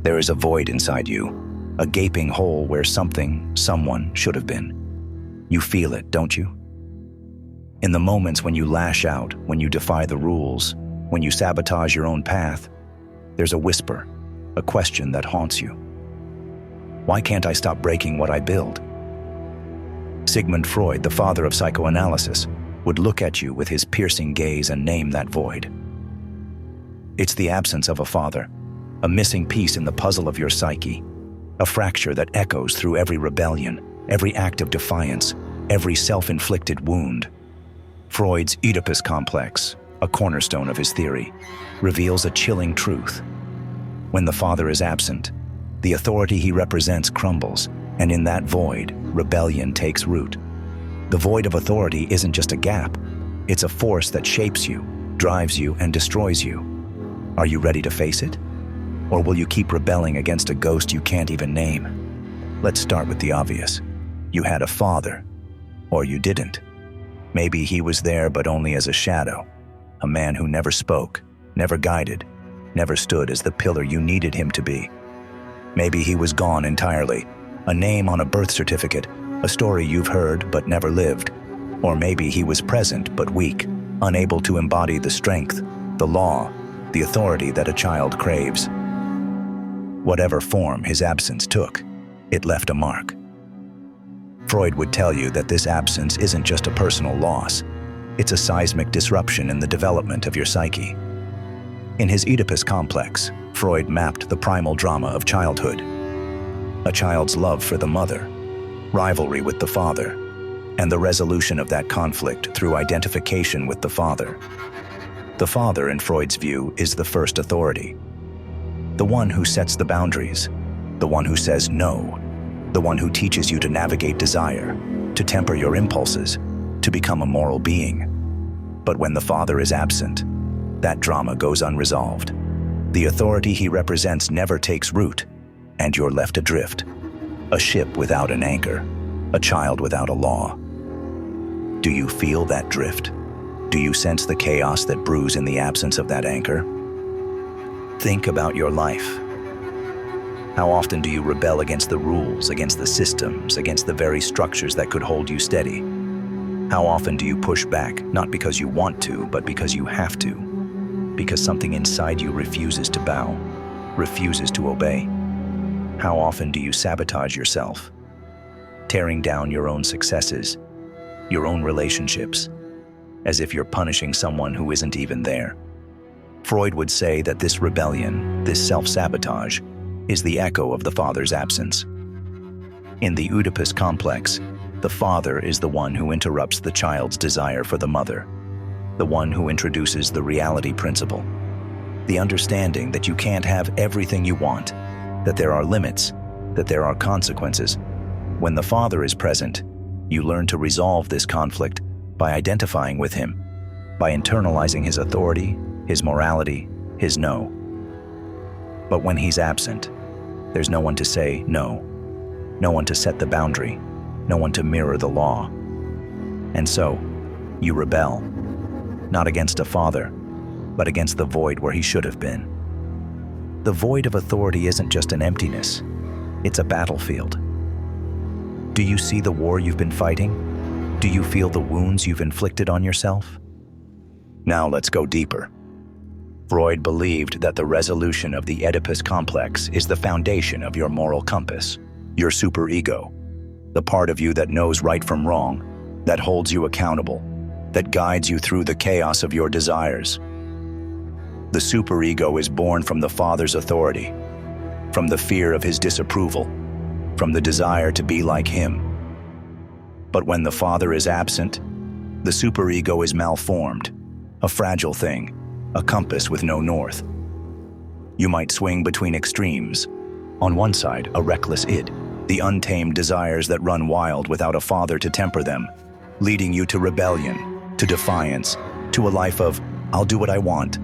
There is a void inside you, a gaping hole where something, someone should have been. You feel it, don't you? In the moments when you lash out, when you defy the rules, when you sabotage your own path, there's a whisper, a question that haunts you. Why can't I stop breaking what I build? Sigmund Freud, the father of psychoanalysis, would look at you with his piercing gaze and name that void. It's the absence of a father, a missing piece in the puzzle of your psyche, a fracture that echoes through every rebellion, every act of defiance, every self-inflicted wound. Freud's Oedipus complex, a cornerstone of his theory, reveals a chilling truth. When the father is absent, the authority he represents crumbles, and in that void, rebellion takes root. The void of authority isn't just a gap, it's a force that shapes you, drives you, and destroys you. Are you ready to face it? Or will you keep rebelling against a ghost you can't even name? Let's start with the obvious. You had a father, or you didn't. Maybe he was there but only as a shadow, a man who never spoke, never guided, never stood as the pillar you needed him to be. Maybe he was gone entirely, a name on a birth certificate, a story you've heard but never lived. Or maybe he was present but weak, unable to embody the strength, the law, the authority that a child craves. Whatever form his absence took, it left a mark. Freud would tell you that this absence isn't just a personal loss, it's a seismic disruption in the development of your psyche. In his Oedipus complex, Freud mapped the primal drama of childhood. A child's love for the mother, rivalry with the father, and the resolution of that conflict through identification with the father. The father, in Freud's view, is the first authority. The one who sets the boundaries, the one who says no, the one who teaches you to navigate desire, to temper your impulses, to become a moral being. But when the father is absent, that drama goes unresolved. The authority he represents never takes root, and you're left adrift. A ship without an anchor, a child without a law. Do you feel that drift? Do you sense the chaos that brews in the absence of that anchor? Think about your life. How often do you rebel against the rules, against the systems, against the very structures that could hold you steady? How often do you push back, not because you want to, but because you have to? Because something inside you refuses to bow, refuses to obey? How often do you sabotage yourself, tearing down your own successes, your own relationships, as if you're punishing someone who isn't even there? Freud would say that this rebellion, this self-sabotage, is the echo of the father's absence. In the Oedipus complex, the father is the one who interrupts the child's desire for the mother, the one who introduces the reality principle, the understanding that you can't have everything you want, that there are limits, that there are consequences. When the father is present, you learn to resolve this conflict by identifying with him, by internalizing his authority, his morality, his no. But when he's absent, there's no one to say no, no one to set the boundary, no one to mirror the law. And so, you rebel, not against a father, but against the void where he should have been. The void of authority isn't just an emptiness, it's a battlefield. Do you see the war you've been fighting? Do you feel the wounds you've inflicted on yourself? Now let's go deeper. Freud believed that the resolution of the Oedipus complex is the foundation of your moral compass, your superego, the part of you that knows right from wrong, that holds you accountable, that guides you through the chaos of your desires. The superego is born from the father's authority, from the fear of his disapproval, from the desire to be like him. But when the father is absent, the superego is malformed, a fragile thing, a compass with no north. You might swing between extremes. On one side, a reckless id, the untamed desires that run wild without a father to temper them, leading you to rebellion, to defiance, to a life of, I'll do what I want.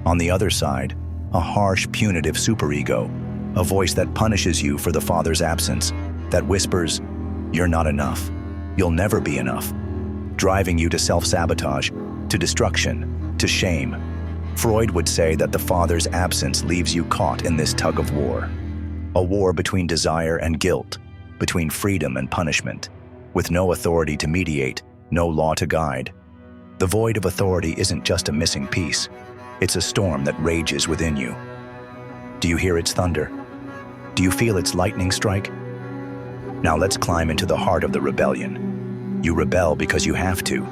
On the other side, a harsh, punitive superego, a voice that punishes you for the father's absence, that whispers, you're not enough, you'll never be enough, driving you to self-sabotage, to destruction, to shame. Freud would say that the father's absence leaves you caught in this tug of war. A war between desire and guilt, between freedom and punishment, with no authority to mediate, no law to guide. The void of authority isn't just a missing piece. It's a storm that rages within you. Do you hear its thunder? Do you feel its lightning strike? Now let's climb into the heart of the rebellion. You rebel because you have to.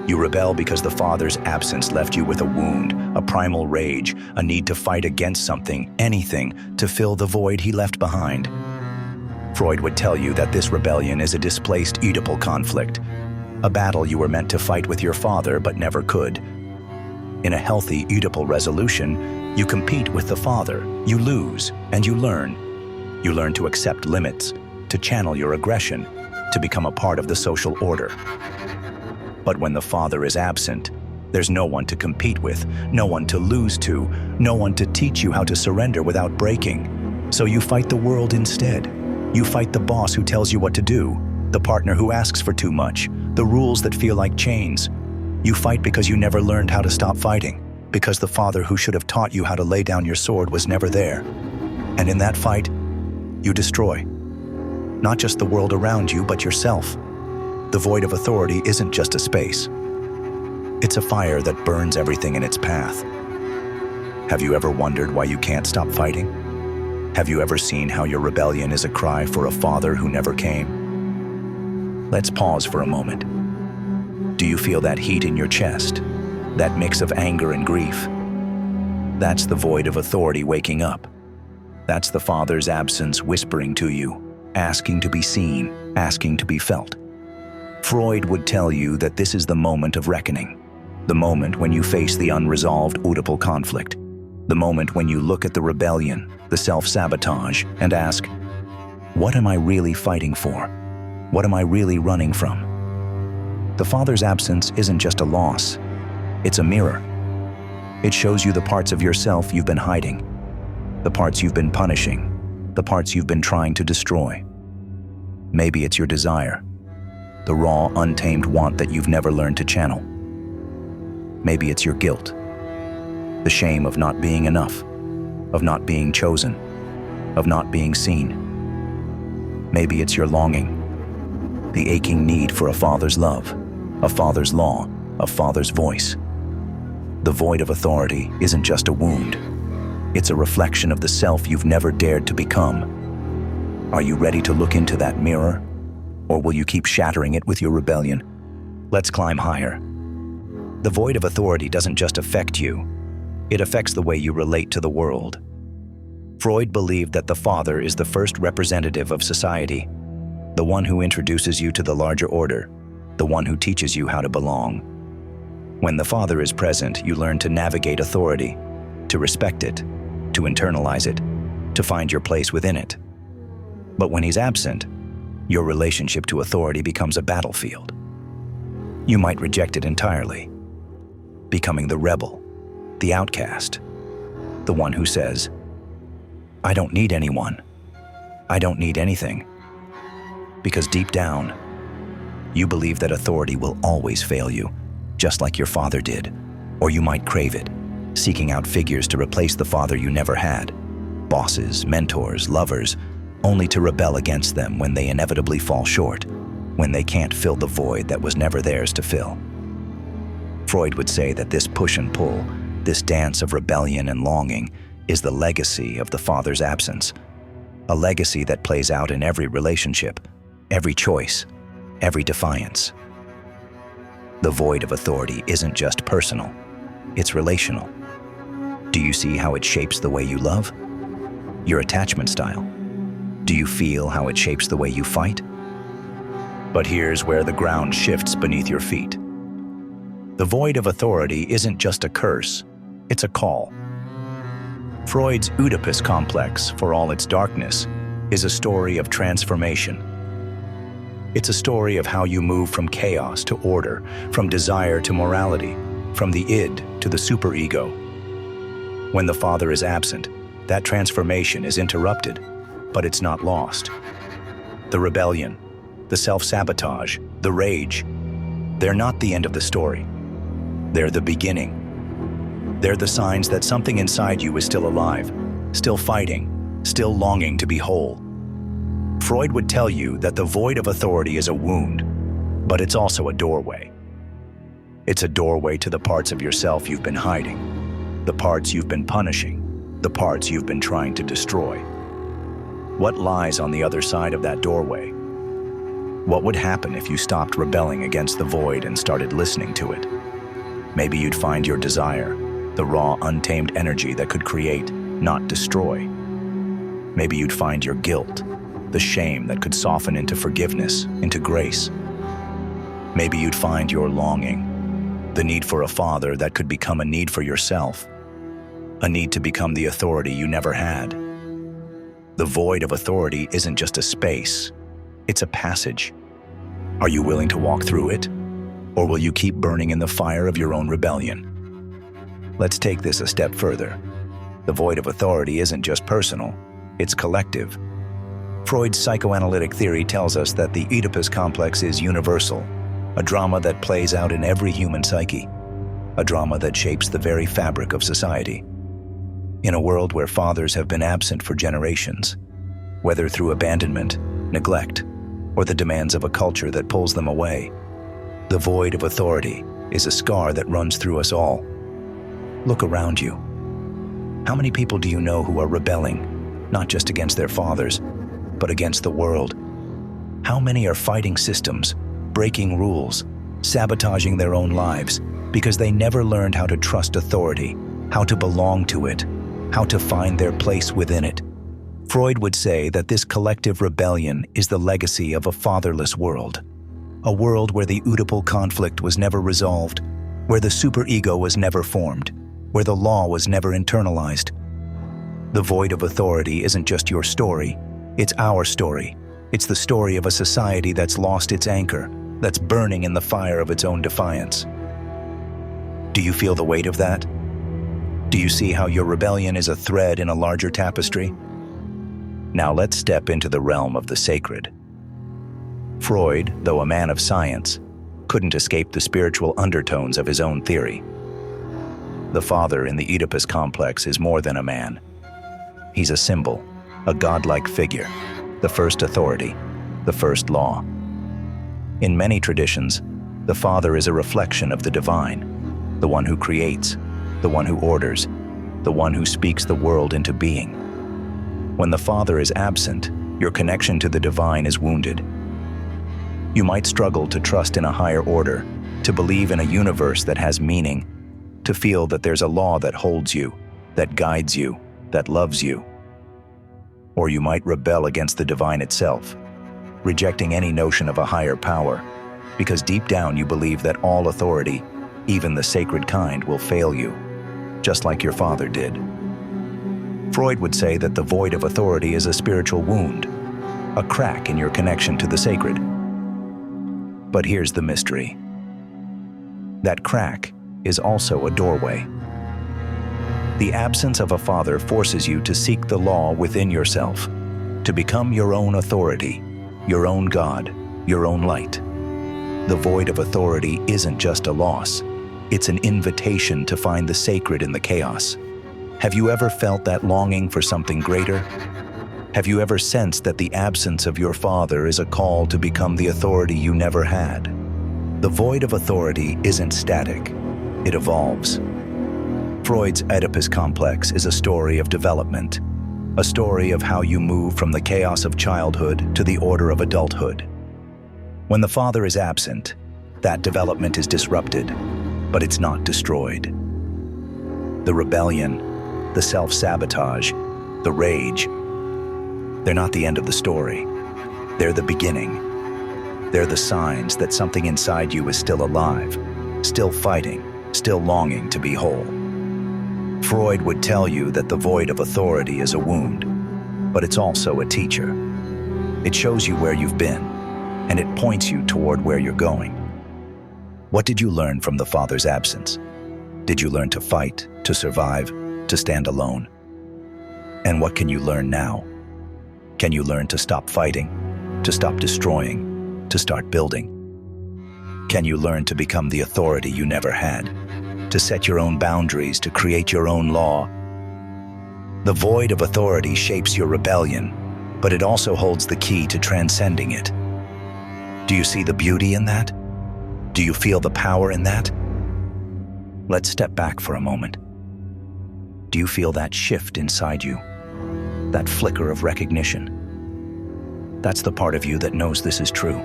You rebel because the father's absence left you with a wound, a primal rage, a need to fight against something, anything, to fill the void he left behind. Freud would tell you that this rebellion is a displaced Oedipal conflict, a battle you were meant to fight with your father but never could. In a healthy Oedipal resolution, you compete with the father, you lose, and you learn. You learn to accept limits, to channel your aggression, to become a part of the social order. But when the father is absent, there's no one to compete with, no one to lose to, no one to teach you how to surrender without breaking. So you fight the world instead. You fight the boss who tells you what to do, the partner who asks for too much, the rules that feel like chains. You fight because you never learned how to stop fighting, because the father who should have taught you how to lay down your sword was never there. And in that fight, you destroy. Not just the world around you, but yourself. The void of authority isn't just a space. It's a fire that burns everything in its path. Have you ever wondered why you can't stop fighting? Have you ever seen how your rebellion is a cry for a father who never came? Let's pause for a moment. Do you feel that heat in your chest? That mix of anger and grief? That's the void of authority waking up. That's the father's absence whispering to you, asking to be seen, asking to be felt. Freud would tell you that this is the moment of reckoning, the moment when you face the unresolved Oedipal conflict, the moment when you look at the rebellion, the self-sabotage, and ask, what am I really fighting for? What am I really running from? The father's absence isn't just a loss, it's a mirror. It shows you the parts of yourself you've been hiding, the parts you've been punishing, the parts you've been trying to destroy. Maybe it's your desire, the raw, untamed want that you've never learned to channel. Maybe it's your guilt, the shame of not being enough, of not being chosen, of not being seen. Maybe it's your longing, the aching need for a father's love, a father's law, a father's voice. The void of authority isn't just a wound. It's a reflection of the self you've never dared to become. Are you ready to look into that mirror? Or will you keep shattering it with your rebellion? Let's climb higher. The void of authority doesn't just affect you. It affects the way you relate to the world. Freud believed that the father is the first representative of society, the one who introduces you to the larger order, the one who teaches you how to belong. When the father is present, you learn to navigate authority, to respect it, to internalize it, to find your place within it. But when he's absent, your relationship to authority becomes a battlefield. You might reject it entirely, becoming the rebel, the outcast, the one who says, I don't need anyone. I don't need anything. Because deep down, you believe that authority will always fail you, just like your father did, or you might crave it, seeking out figures to replace the father you never had, bosses, mentors, lovers, only to rebel against them when they inevitably fall short, when they can't fill the void that was never theirs to fill. Freud would say that this push and pull, this dance of rebellion and longing, is the legacy of the father's absence, a legacy that plays out in every relationship, every choice, every defiance. The void of authority isn't just personal, it's relational. Do you see how it shapes the way you love? Your attachment style? Do you feel how it shapes the way you fight? But here's where the ground shifts beneath your feet. The void of authority isn't just a curse, it's a call. Freud's Oedipus complex, for all its darkness, is a story of transformation. It's a story of how you move from chaos to order, from desire to morality, from the id to the superego. When the father is absent, that transformation is interrupted, but it's not lost. The rebellion, the self-sabotage, the rage, they're not the end of the story. They're the beginning. They're the signs that something inside you is still alive, still fighting, still longing to be whole. Freud would tell you that the void of authority is a wound, but it's also a doorway. It's a doorway to the parts of yourself you've been hiding, the parts you've been punishing, the parts you've been trying to destroy. What lies on the other side of that doorway? What would happen if you stopped rebelling against the void and started listening to it? Maybe you'd find your desire, the raw, untamed energy that could create, not destroy. Maybe you'd find your guilt, the shame that could soften into forgiveness, into grace. Maybe you'd find your longing, the need for a father that could become a need for yourself, a need to become the authority you never had. The void of authority isn't just a space, it's a passage. Are you willing to walk through it? Or will you keep burning in the fire of your own rebellion? Let's take this a step further. The void of authority isn't just personal, it's collective. Freud's psychoanalytic theory tells us that the Oedipus complex is universal, a drama that plays out in every human psyche, a drama that shapes the very fabric of society. In a world where fathers have been absent for generations, whether through abandonment, neglect, or the demands of a culture that pulls them away, the void of authority is a scar that runs through us all. Look around you. How many people do you know who are rebelling, not just against their fathers, but against the world? How many are fighting systems, breaking rules, sabotaging their own lives because they never learned how to trust authority, how to belong to it, how to find their place within it? Freud would say that this collective rebellion is the legacy of a fatherless world, a world where the Oedipal conflict was never resolved, where the superego was never formed, where the law was never internalized. The void of authority isn't just your story, it's our story. It's the story of a society that's lost its anchor, that's burning in the fire of its own defiance. Do you feel the weight of that? Do you see how your rebellion is a thread in a larger tapestry? Now let's step into the realm of the sacred. Freud, though a man of science, couldn't escape the spiritual undertones of his own theory. The father in the Oedipus complex is more than a man. He's a symbol, a godlike figure, the first authority, the first law. In many traditions, the father is a reflection of the divine, the one who creates, the one who orders, the one who speaks the world into being. When the father is absent, your connection to the divine is wounded. You might struggle to trust in a higher order, to believe in a universe that has meaning, to feel that there's a law that holds you, that guides you, that loves you. Or you might rebel against the divine itself, rejecting any notion of a higher power, because deep down you believe that all authority, even the sacred kind, will fail you, just like your father did. Freud would say that the void of authority is a spiritual wound, a crack in your connection to the sacred. But here's the mystery. That crack is also a doorway. The absence of a father forces you to seek the law within yourself, to become your own authority, your own God, your own light. The void of authority isn't just a loss, it's an invitation to find the sacred in the chaos. Have you ever felt that longing for something greater? Have you ever sensed that the absence of your father is a call to become the authority you never had? The void of authority isn't static, it evolves. Freud's Oedipus complex is a story of development, a story of how you move from the chaos of childhood to the order of adulthood. When the father is absent, that development is disrupted, but it's not destroyed. The rebellion, the self-sabotage, the rage, they're not the end of the story. They're the beginning. They're the signs that something inside you is still alive, still fighting, still longing to be whole. Freud would tell you that the void of authority is a wound, but it's also a teacher. It shows you where you've been, and it points you toward where you're going. What did you learn from the father's absence? Did you learn to fight, to survive, to stand alone? And what can you learn now? Can you learn to stop fighting, to stop destroying, to start building? Can you learn to become the authority you never had? to set your own boundaries, to create your own law. The void of authority shapes your rebellion, but it also holds the key to transcending it. Do you see the beauty in that? Do you feel the power in that? Let's step back for a moment. Do you feel that shift inside you? That flicker of recognition? That's the part of you that knows this is true.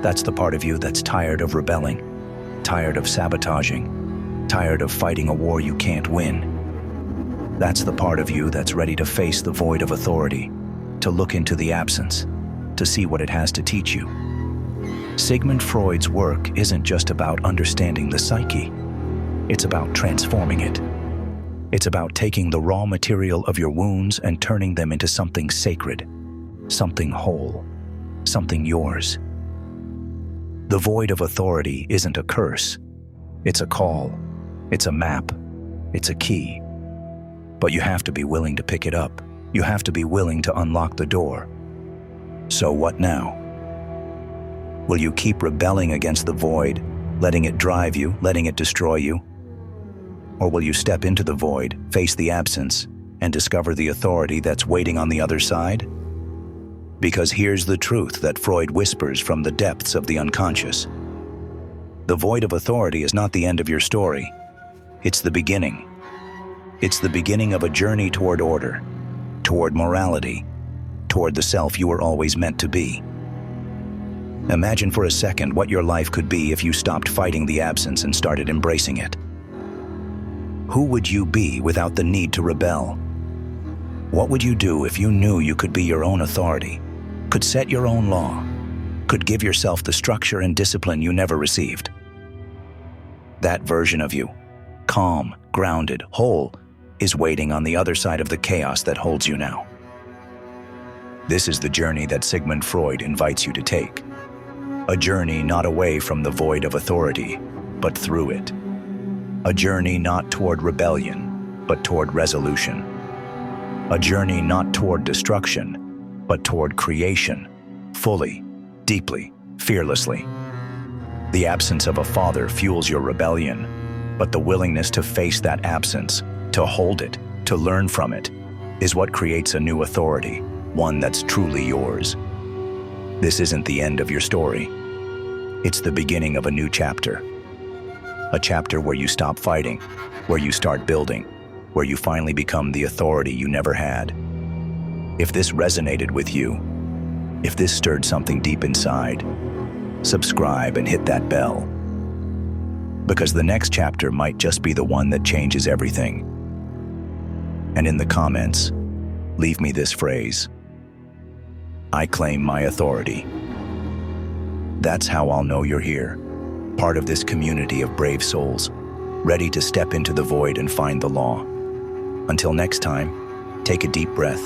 That's the part of you that's tired of rebelling, tired of sabotaging, tired of fighting a war you can't win. That's the part of you that's ready to face the void of authority, to look into the absence, to see what it has to teach you. Sigmund Freud's work isn't just about understanding the psyche. It's about transforming it. It's about taking the raw material of your wounds and turning them into something sacred, something whole, something yours. The void of authority isn't a curse. It's a call. It's a map. It's a key. But you have to be willing to pick it up. You have to be willing to unlock the door. So what now? Will you keep rebelling against the void, letting it drive you, letting it destroy you? Or will you step into the void, face the absence, and discover the authority that's waiting on the other side? Because here's the truth that Freud whispers from the depths of the unconscious. The void of authority is not the end of your story. It's the beginning. It's the beginning of a journey toward order, toward morality, toward the self you were always meant to be. Imagine for a second what your life could be if you stopped fighting the absence and started embracing it. Who would you be without the need to rebel? What would you do if you knew you could be your own authority, could set your own law, could give yourself the structure and discipline you never received? That version of you, calm, grounded, whole, is waiting on the other side of the chaos that holds you now. This is the journey that Sigmund Freud invites you to take. A journey not away from the void of authority, but through it. A journey not toward rebellion, but toward resolution. A journey not toward destruction, but toward creation, fully, deeply, fearlessly. The absence of a father fuels your rebellion, but the willingness to face that absence, to hold it, to learn from it, is what creates a new authority, one that's truly yours. This isn't the end of your story. It's the beginning of a new chapter. A chapter where you stop fighting, where you start building, where you finally become the authority you never had. If this resonated with you, if this stirred something deep inside, subscribe and hit that bell. Because the next chapter might just be the one that changes everything. And in the comments, leave me this phrase: I claim my authority. That's how I'll know you're here, part of this community of brave souls, ready to step into the void and find the law. Until next time, take a deep breath,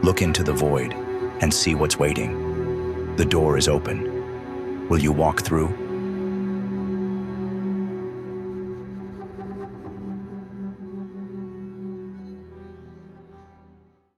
look into the void, and see what's waiting. The door is open. Will you walk through?